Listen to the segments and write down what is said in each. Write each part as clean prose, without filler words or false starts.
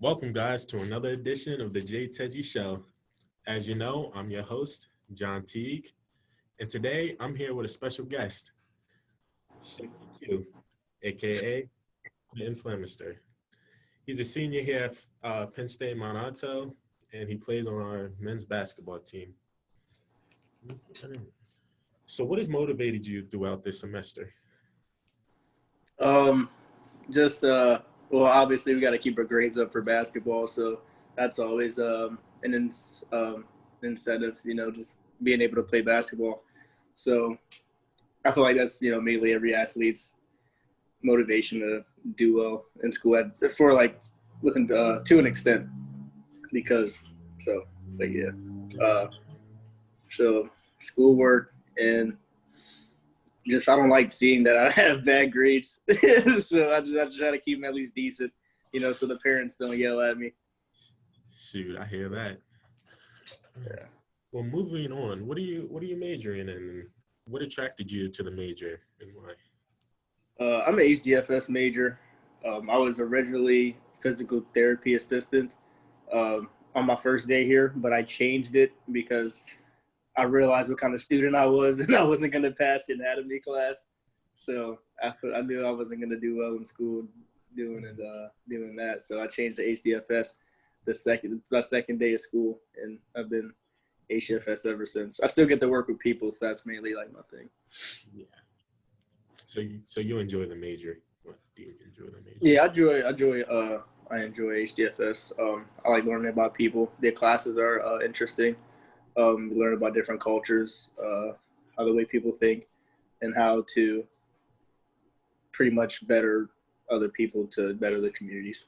Welcome, guys, to another edition of the Jay Tezzy Show. As you know, I'm your host, John Teague, and today I'm here with a special guest, Q, aka Quintyn Flemister. He's a senior here at Penn State Mont Alto, and he plays on our men's basketball team. So, what has motivated you throughout this semester? Obviously we got to keep our grades up for basketball, so that's always incentive, just being able to play basketball. So I feel like that's mainly every athlete's motivation to do well in school to an extent, so schoolwork and just I don't like seeing that I have bad grades, so I just try to keep them at least decent, so the parents don't yell at me. Shoot, I hear that. Yeah. Well, moving on, what are you majoring in, and what attracted you to the major, and why? I'm an HDFS major. I was originally physical therapy assistant on my first day here, but I changed it because I realized what kind of student I was, and I wasn't going to pass the anatomy class. So I knew I wasn't going to do well in school doing that. So I changed to HDFS the second day of school, and I've been HDFS ever since. I still get to work with people, so that's mainly like my thing. Yeah. So you enjoy the major? What do you enjoy the major? Yeah, I enjoy HDFS. I like learning about people. Their classes are interesting. We learn about different cultures, how the way people think, and how to pretty much better other people to better the communities.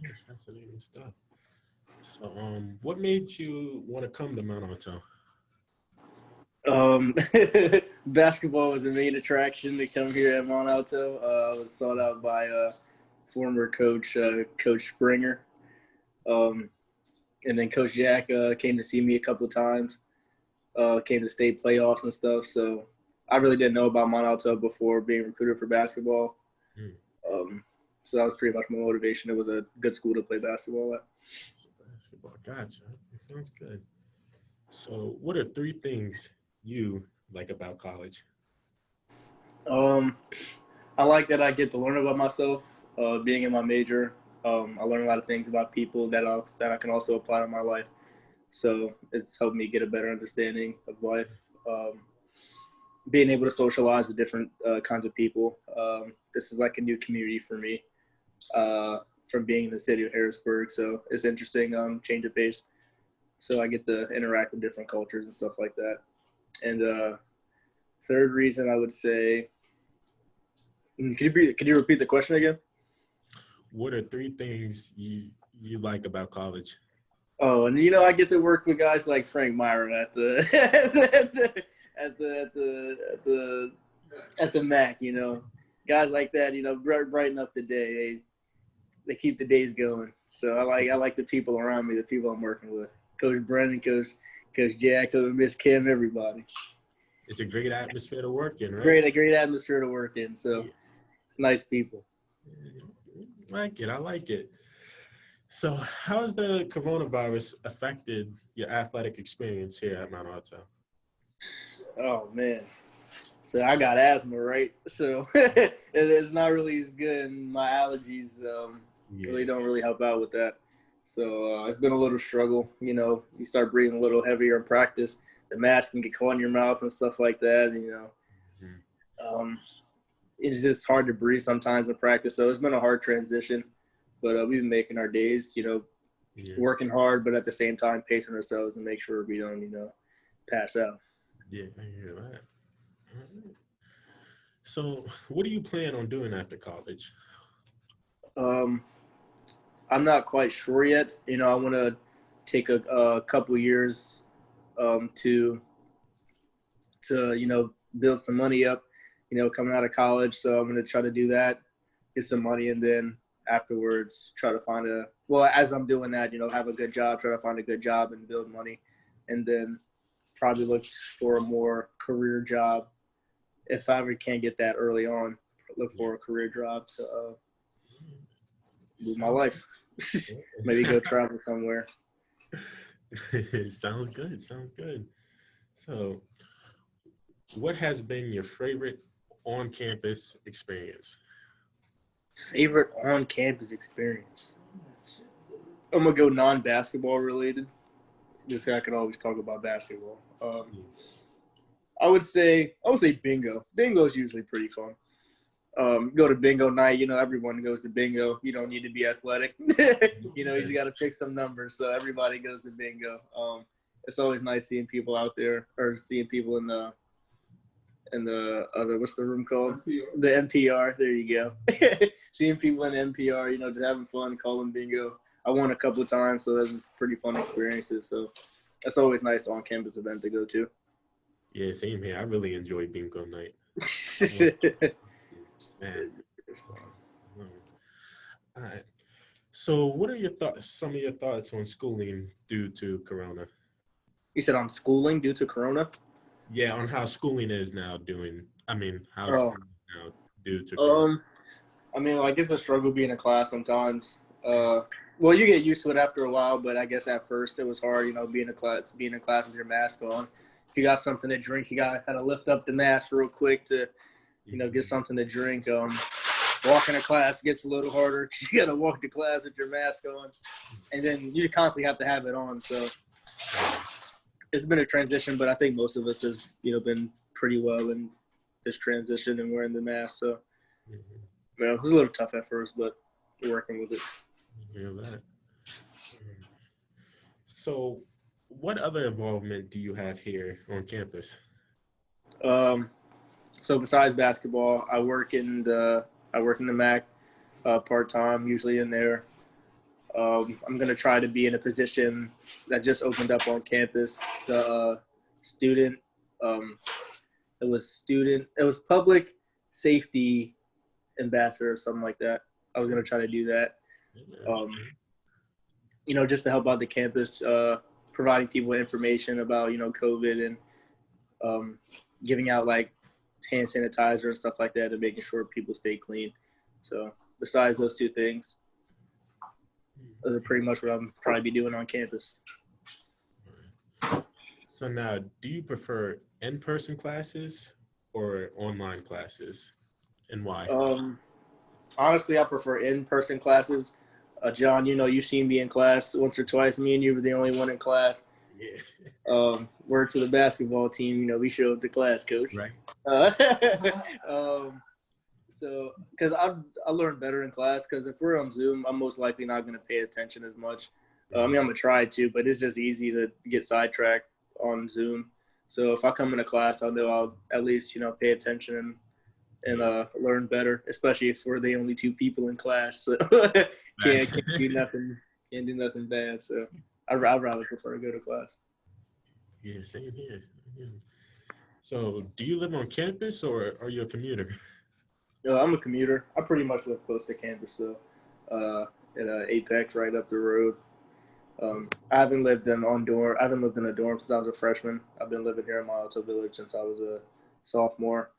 That's fascinating stuff. So, what made you want to come to Mount Alto? Basketball was the main attraction to come here at Mont Alto. I was sought out by former coach, Coach Springer. And then Coach Jack came to see me a couple of times, came to state playoffs and stuff. So I really didn't know about Mont Alto before being recruited for basketball. So that was pretty much my motivation. It was a good school to play basketball at. Basketball, gotcha. That sounds good. So what are 3 things you like about college? I like that I get to learn about myself, being in my major. I learn a lot of things about people that I can also apply to my life. So it's helped me get a better understanding of life. Being able to socialize with different kinds of people. This is like a new community for me from being in the city of Harrisburg. So it's interesting, change of pace. So I get to interact with different cultures and stuff like that. And third reason I would say, could you repeat the question again? What are 3 things you like about college? Oh, and I get to work with guys like Frank Myron at the at the MAC. Guys like that. Brighten up the day. They keep the days going. So I like the people around me, the people I'm working with. Coach Brennan, Coach Jack, Miss Kim, everybody. It's a great atmosphere to work in, right? Great atmosphere to work in. So nice people. I like it. So how has the coronavirus affected your athletic experience here at Mount Alto? Oh, man. So I got asthma, right? So it's not really as good, and my allergies really don't really help out with that. So it's been a little struggle. You start breathing a little heavier in practice. The mask can get caught in your mouth and stuff like that, It's just hard to breathe sometimes in practice. So it's been a hard transition. But we've been making our days, working hard, but at the same time pacing ourselves and make sure we don't, pass out. Yeah, I hear that. So what do you plan on doing after college? I'm not quite sure yet. I want to take a couple years to build some money up, coming out of college. So I'm going to try to do that, get some money, and then afterwards try to find as I'm doing that, have a good job, try to find a good job and build money, and then probably look for a more career job. If I ever can't get that early on, look for a career job. So do my life. Maybe go travel somewhere. Sounds good. Sounds good. So, what has been your favorite on-campus experience? Favorite on-campus experience? I'm gonna go non-basketball related. Just so I can always talk about basketball. I would say bingo. Bingo is usually pretty fun. Go to bingo night. Everyone goes to bingo. You don't need to be athletic. You just got to pick some numbers. So everybody goes to bingo. It's always nice seeing people out there, or seeing people in the other, what's the room called? The NPR. There you go. Seeing people in NPR, just having fun, calling bingo. I won a couple of times, so that's just pretty fun experiences. So that's always nice on-campus event to go to. Yeah, same here. I really enjoy bingo night. Man. All right. So what are your thoughts, some of your thoughts on schooling due to Corona? You said on schooling due to Corona? Yeah, on how schooling is now how Oh. schooling is now due to Corona. It's a struggle being in class sometimes. Well, you get used to it after a while, but I guess at first it was hard, being in class with your mask on. If you got something to drink, you got to kind of lift up the mask real quick to, get something to drink. Walking to class gets a little harder. You got to walk to class with your mask on, and then you constantly have to have it on. So it's been a transition, but I think most of us has, been pretty well in this transition and wearing the mask. So it was a little tough at first, but we're working with it. That. So what other involvement do you have here on campus? So besides basketball, I work in the MAC part-time, usually in there. I'm going to try to be in a position that just opened up on campus. The student, it was public safety ambassador or something like that. I was going to try to do that. Just to help out the campus, providing people information about, COVID and giving out like hand sanitizer and stuff like that and making sure people stay clean. So besides those two things, those are pretty much what I'm probably be doing on campus. So now, do you prefer in-person classes or online classes, and why? Honestly, I prefer in-person classes. John, you've seen me in class once or twice. Me and you were the only one in class. Yeah. Word to the basketball team, we showed up to class, coach. Right. So, because I learn better in class, because if we're on Zoom, I'm most likely not going to pay attention as much. I'm going to try to, but it's just easy to get sidetracked on Zoom. So if I come into class, I know I'll at least, pay attention and learn better, especially if we're the only two people in class. So can't do nothing bad. So I'd rather prefer to go to class. Yeah, same here. So do you live on campus or are you a commuter? No, I'm a commuter. I pretty much live close to campus, though. At Apex, right up the road. I haven't lived in a dorm since I was a freshman. I've been living here in Mont Alto Village since I was a sophomore,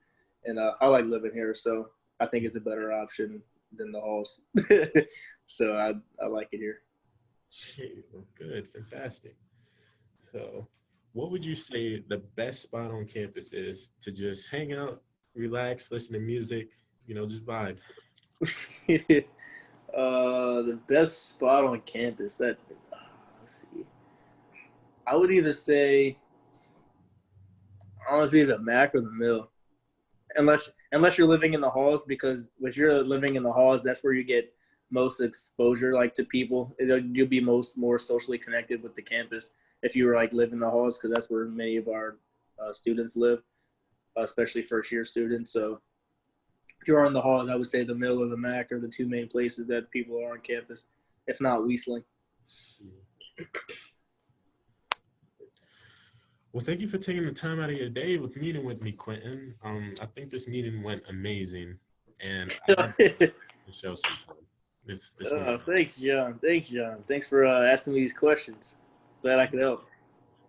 and I like living here. So I think it's a better option than the halls. So I like it here. Okay, well, good, fantastic. So, what would you say the best spot on campus is to just hang out, relax, listen to music, just vibe? The best spot on campus let's see. I would either say, honestly, the MAC or the Mill, unless you're living in the halls, because if you're living in the halls, that's where you get most exposure, like to people. You'll be more socially connected with the campus if you were like live in the halls, because that's where many of our students live, especially first year students. So if you're in the halls, I would say the Mill or the MAC are the two main places that people are on campus, if not Weisling. Well, thank you for taking the time out of your day with meeting with me, Quintyn. I think this meeting went amazing, and I'd love to show sometime. This Thanks, John. Thanks for asking me these questions. Glad I could help.